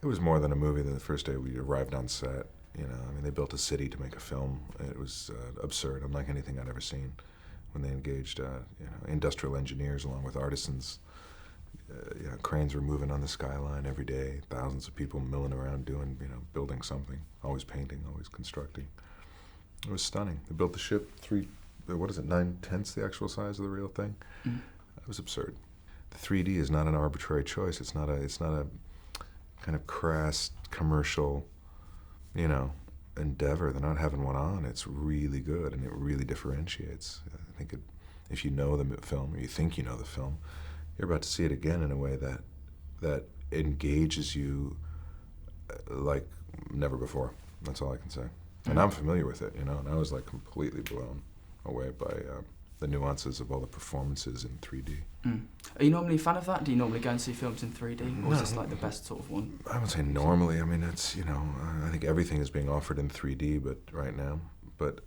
It was more than a movie. The first day we arrived on set, you know, I mean, they built a city to make a film. It was absurd, unlike anything I'd ever seen. When they engaged, you know, industrial engineers along with artisans, you know, cranes were moving on the skyline every day. Thousands of people milling around doing, you know, building something, always painting, always constructing. It was stunning. They built the ship what is it, 9/10 the actual size of the real thing. It was absurd. The 3D is not an arbitrary choice. It's not a kind of crass commercial, you know, endeavor. They're not having one on. It's really good, and it really differentiates. I think if you know the film, or you think you know the film, you're about to see it again in a way that engages you like never before. That's all I can say. And I'm familiar with it, you know, and I was like completely blown away by the nuances of all the performances in 3D. Are you normally a fan of that? Do you normally go and see films in 3D, or is this like the best sort of one? I would say normally. I mean, it's, you know, I think everything is being offered in 3D, but right now. But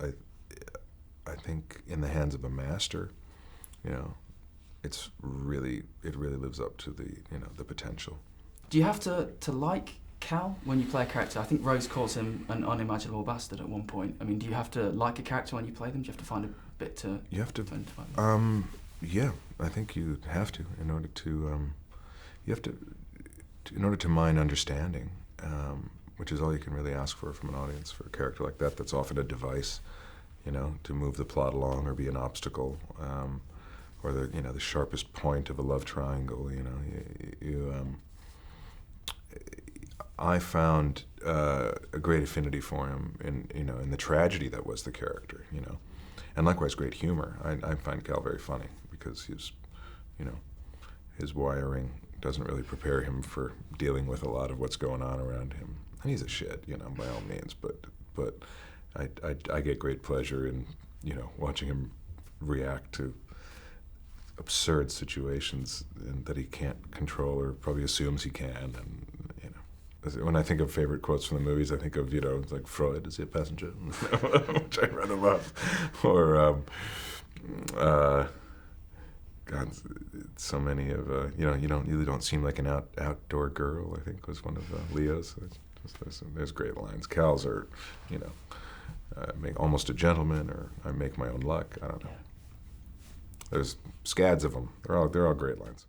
I think in the hands of a master, you know, it really lives up to the, you know, the potential. Do you have to like Cal when you play a character? I think Rose calls him an unimaginable bastard at one point. I mean, do you have to like a character when you play them? Do you have to find a bit to... You have to... identify them? Yeah, I think you have to in order to... in order to mine understanding, which is all you can really ask for from an audience for a character like that. That's often a device, you know, to move the plot along or be an obstacle, or the, you know, the sharpest point of a love triangle. You know, I found a great affinity for him in, you know, in the tragedy that was the character, you know, and likewise great humor. I find Cal very funny because he's, you know, his wiring doesn't really prepare him for dealing with a lot of what's going on around him. And he's a shit, you know, by all means, but I get great pleasure in, you know, watching him react to absurd situations that he can't control or probably assumes he can. And, you know, when I think of favorite quotes from the movies, I think of, you know, it's like Freud, is he a passenger? Which I rather love. Or, God, so many of, you know, you don't seem like an outdoor girl, I think was one of Leo's. There's great lines. Cal's are, you know, make almost a gentleman, or I make my own luck. I don't know. There's scads of them. They're all great lines.